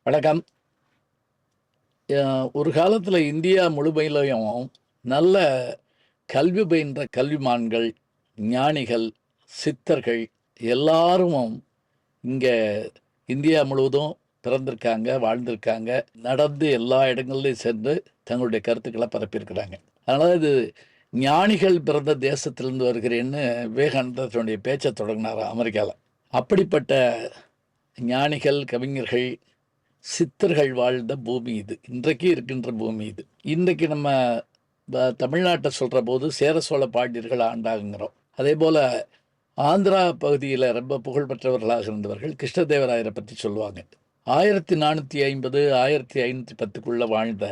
வணக்கம். ஒரு காலத்தில் இந்தியா முழுமையிலையும் நல்ல கல்வி பயின்ற கல்விமான்கள், ஞானிகள், சித்தர்கள் எல்லாரும் இங்கே இந்தியா முழுவதும் பிறந்திருக்காங்க, வாழ்ந்திருக்காங்க. நடந்து எல்லா இடங்கள்லையும் சென்று தங்களுடைய கருத்துக்களை பரப்பியிருக்கிறாங்க. அதனால் இது ஞானிகள் பிறந்த தேசத்திலிருந்து வருகிறேன்னு விவேகானந்தர் தன்னுடைய பேச்சை தொடங்கினார் அமெரிக்காவில். அப்படிப்பட்ட ஞானிகள், கவிஞர்கள், சித்தர்கள் வாழ்ந்த பூமி இது. இன்றைக்கு இருக்கின்ற பூமி இது. இன்றைக்கு நம்ம தமிழ்நாட்டை சொல்கிற போது சேர சோழ பாண்டியர்கள் ஆண்டாங்கிறோம். அதே போல் ஆந்திரா பகுதியில் ரொம்ப புகழ்பெற்றவர்களாக இருந்தவர்கள் கிருஷ்ணதேவராயரை பற்றி சொல்லுவாங்க. 1450 1510 வாழ்ந்த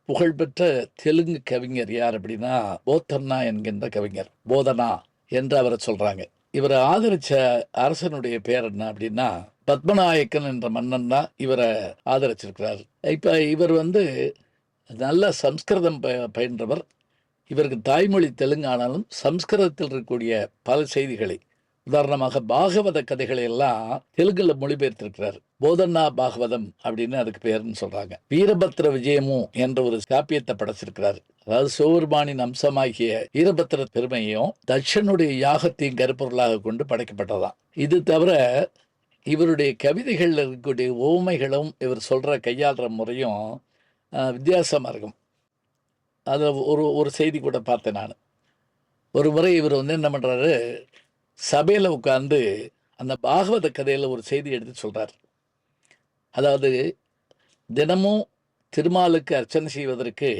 புகழ்பெற்ற தெலுங்கு கவிஞர் யார் அப்படின்னா போத்தன்னா என்கின்ற கவிஞர். போதனா என்று அவரை சொல்கிறாங்க. இவரை ஆதரித்த அரசனுடைய பேர் என்ன அப்படின்னா பத்மநாயக்கன் என்ற மன்னன் தான் இவரை ஆதரிச்சிருக்கிறார். இப்போ இவர் நல்ல சம்ஸ்கிருதம் பயின்றவர். இவருக்கு தாய்மொழி தெலுங்கு ஆனாலும் சம்ஸ்கிருதத்தில் இருக்கக்கூடிய பல செய்திகளை, உதாரணமாக பாகவத கதைகளை எல்லாம் தெலுங்குல மொழிபெயர்த்திருக்கிறார். போதன்னா பாகவதம் அப்படின்னு அதுக்கு பேருன்னு சொல்றாங்க. வீரபத்ர விஜயமு என்ற ஒரு காப்பியத்தை படைச்சிருக்கிறார். அதாவது சிவபெருமானின் அம்சமாகிய வீரபத்ர பெருமையும் தட்சனுடைய யாகத்தையும் கருப்பொருளாக கொண்டு படைக்கப்பட்டதான். இது தவிர இவருடைய கவிதைகளில் இருக்கக்கூடிய ஓமைகளும் இவர் சொல்கிற கையாளுற முறையும் வித்தியாசமாக இருக்கும். அதில் ஒரு செய்தி கூட பார்த்தேன் நான். ஒரு முறை இவர் என்ன பண்ணுறாரு, சபையில் உட்கார்ந்து அந்த பாகவத கதையில் ஒரு செய்தி எடுத்து சொல்கிறார். அதாவது தினமும் திருமாலுக்கு அர்ச்சனை செய்வதற்கு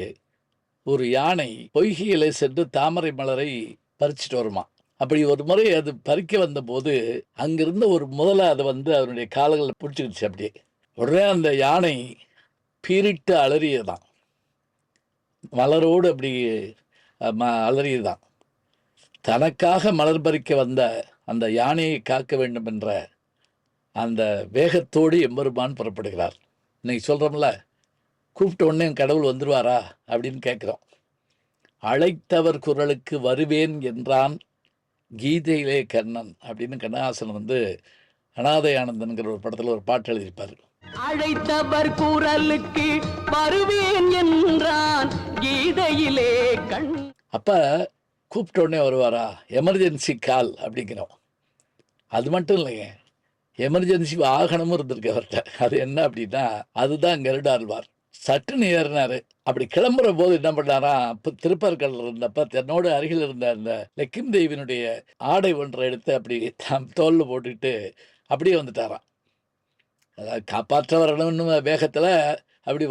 ஒரு யானை பொய்கையிலே சென்று தாமரை மலரை பறிச்சுட்டு வருமா. அப்படி ஒரு முறை அது பறிக்க வந்தபோது அங்கிருந்த ஒரு முதலை அதை அதனுடைய கால்களில் பிடிச்சிக்கிடுச்சு. அப்படியே உடனே அந்த யானை பீரிட்டு அலறியதான், மலரோடு அப்படி அலறியதான். தனக்காக மலர் பறிக்க வந்த அந்த யானையை காக்க வேண்டும் என்ற அந்த வேகத்தோடு எம்பெருமான் புறப்படுகிறார். இன்னைக்கு சொல்கிறோம்ல, கூப்பிட்ட உடனே கடவுள் வந்துடுவாரா அப்படின்னு கேட்குறோம். அழைத்தவர் குரலுக்கு வருவேன் என்றான் கீதையிலே கண்ணன் அப்படின்னு கண்ணதாசன் அனாதை ஆனந்தன்கிற ஒரு படத்தில் ஒரு பாட்டு எழுதியிருப்பார். அழைத்தவர் குரலுக்கு வருவேன் என்றான் கீதையிலே கண். அப்ப கூப்பிட்ட உடனே வருவாரா? எமர்ஜென்சி கால் அப்படிங்கிறோம். அது மட்டும் இல்லைங்க, எமர்ஜென்சி வாகனமும் இருந்திருக்கு அவர்கிட்ட. அது என்ன அப்படின்னா அதுதான் கருடாழ்வார். சட்டுன்னு ஏறினாரு. அப்படி கிளம்புற போது என்ன பண்ணாரா, இப்போ திருப்பற்கள் இருந்தப்ப தன்னோடு அருகில் இருந்த அந்த லக்கிம் தேவியினுடைய ஆடை ஒன்றை எடுத்து அப்படி தோல்ல போட்டுக்கிட்டு அப்படியே வந்துட்டாராம். அதாவது காப்பாற்ற வரணும்னு வேகத்தில் அப்படி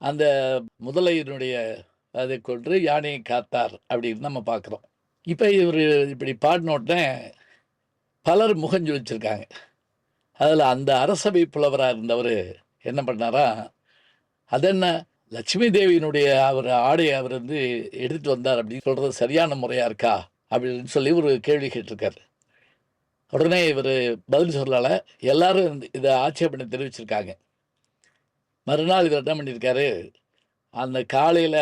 அந்த முதலையினுடைய அதை கொன்று யானையை காத்தார் அப்படின்னு நம்ம பார்க்குறோம். இப்போ இவர் இப்படி பாடினோடனே பலர் முகஞ்சொலிச்சிருக்காங்க. அதில் அந்த அரசவை புலவராக இருந்தவர் என்ன பண்ணாரா, அதென்ன லட்சுமி தேவியினுடைய அவர் ஆடையை அவர் எடுத்துகிட்டு வந்தார் அப்படின்னு சொல்கிறது சரியான முறையாக இருக்கா அப்படின்னு சொல்லி ஒரு கேள்வி கேட்டிருக்காரு. உடனே இவர் பதில் சொல்லலை. எல்லாரும் இதை ஆட்சேபனை தெரிவிச்சிருக்காங்க. மறுநாள் இவர் என்ன பண்ணியிருக்காரு, அந்த காலையில்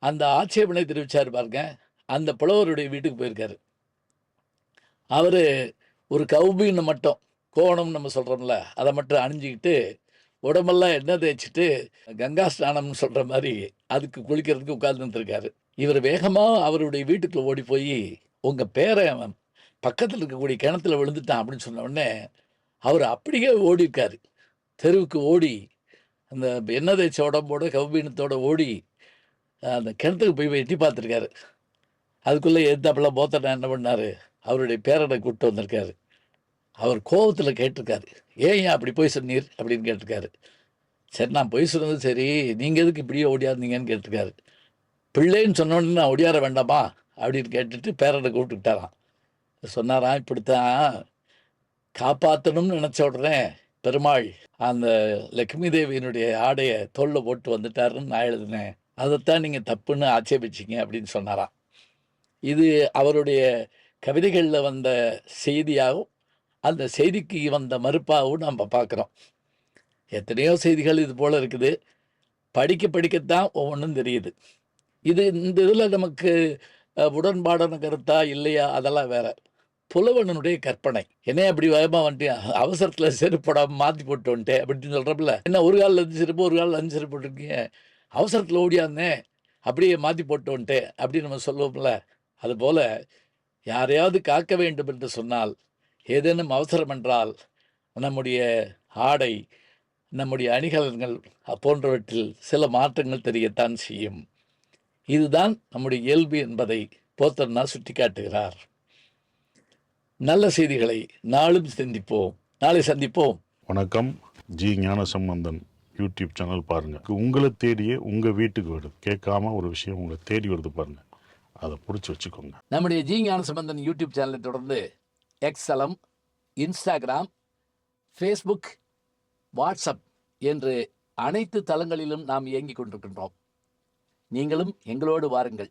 அந்த ஆட்சேபனை தெரிவித்தார் பாருங்க, அந்த புலவருடைய வீட்டுக்கு போயிருக்காரு. அவர் ஒரு கௌபீன்னு மட்டும், கோணம் நம்ம சொல்கிறோம்ல, அதை மட்டும் அணிஞ்சிக்கிட்டு உடம்பெல்லாம் எண்ணெய் தேய்ச்சிட்டு கங்கா ஸ்நானம்னு சொல்கிற மாதிரி அதுக்கு குளிக்கிறதுக்கு உட்கார்ந்துருக்காரு. இவர் வேகமாக அவருடைய வீட்டுக்குள்ள ஓடி போய் உங்கள் பேரை பக்கத்தில் இருக்கக்கூடிய கிணத்துல விழுந்துட்டான் அப்படின்னு சொன்ன உடனே அவர் அப்படியே ஓடிருக்காரு. தெருவுக்கு ஓடி அந்த எண்ணெய் தேய்ச்ச உடம்போட கௌபீனத்தோட ஓடி அந்த கிணத்துக்கு போய் எட்டி பார்த்துருக்காரு. அதுக்குள்ளே எத்தாப்பில் போத்தனை என்ன பண்ணார், அவருடைய பேரனை கூப்பிட்டு வந்திருக்காரு. அவர் கோபத்தில் கேட்டிருக்காரு, ஏன் அப்படி போய் சொன்னீர் அப்படின்னு கேட்டிருக்காரு. சரி, நான் போய் சொன்னது சரி, நீங்கள் எதுக்கு இப்படியே ஓடியாருந்தீங்கன்னு கேட்டிருக்காரு. பிள்ளைன்னு சொன்னோன்னு நான் ஒடியார வேண்டாமா அப்படின்னு கேட்டுட்டு பேரனை கூப்பிட்டுக்கிட்டாராம். சொன்னாராம், இப்படித்தான் காப்பாற்றணும்னு நினச்ச உடனே பெருமாள் அந்த லக்ஷ்மி தேவியினுடைய ஆடையை தோளில் போட்டு வந்துட்டாருன்னு நான் எழுதினேன், அதைத்தான் நீங்கள் தப்புன்னு ஆட்சேபிச்சிங்க அப்படின்னு சொன்னாராம். இது அவருடைய கவிதைகளில் வந்த செய்தியாகவும் அந்த செய்திக்கு வந்த மறுப்பாகவும் நம்ம பார்க்குறோம். எத்தனையோ செய்திகள் இது போல் இருக்குது. படிக்க படிக்கத்தான் ஒவ்வொன்றும் தெரியுது. இந்த இதில் நமக்கு உடன்பாடான கருத்தா இல்லையா அதெல்லாம் வேற. புலவனுடைய கற்பனை. என்ன அப்படி வேகமாக வந்துட்டேன், அவசரத்தில் செருப்பு போடாமல் மாற்றி போட்டு வந்துட்டேன் அப்படின்னு சொல்கிறப்பில்ல. என்ன ஒரு காலில் 5 செருப்பு ஒரு காலில் 5 செருப்பு போட்டிருக்கீங்க, அவசரத்தில் ஓடியாந்தேன் அப்படியே மாற்றி போட்டு வந்துட்டேன் அப்படின்னு நம்ம சொல்லுவோம்ல. அதுபோல் யாரையாவது காக்க வேண்டும் என்று சொன்னால், ஏதேனும் அவசரம் என்றால் நம்முடைய ஆடை, நம்முடைய அணிகலன்கள் போன்றவற்றில் சில மாற்றங்கள் தெரியத்தான் செய்யும். இதுதான் நம்முடைய இயல்பு என்பதை போத்தன்னா சுட்டிக்காட்டுகிறார். நல்ல செய்திகளை நாளும் சிந்திப்போம். நாளை சந்திப்போம். வணக்கம். ஜி ஞானசம்பந்தன் யூடியூப் சேனல் பாருங்கள். உங்களை தேடியே உங்கள் வீட்டுக்கு வருது. கேட்காம ஒரு விஷயம் உங்களை தேடி வருது பாருங்கள், அதை பிடிச்சி வச்சுக்கோங்க. நம்முடைய ஜி ஞானசம்பந்தன் யூடியூப் சேனலை தொடர்ந்து எக்ஸலம், இன்ஸ்டாகிராம், ஃபேஸ்புக், வாட்ஸ்அப் என்று அனைத்து தளங்களிலும் நாம் இயங்கிக் கொண்டிருக்கின்றோம். நீங்களும் எங்களோடு வாருங்கள்.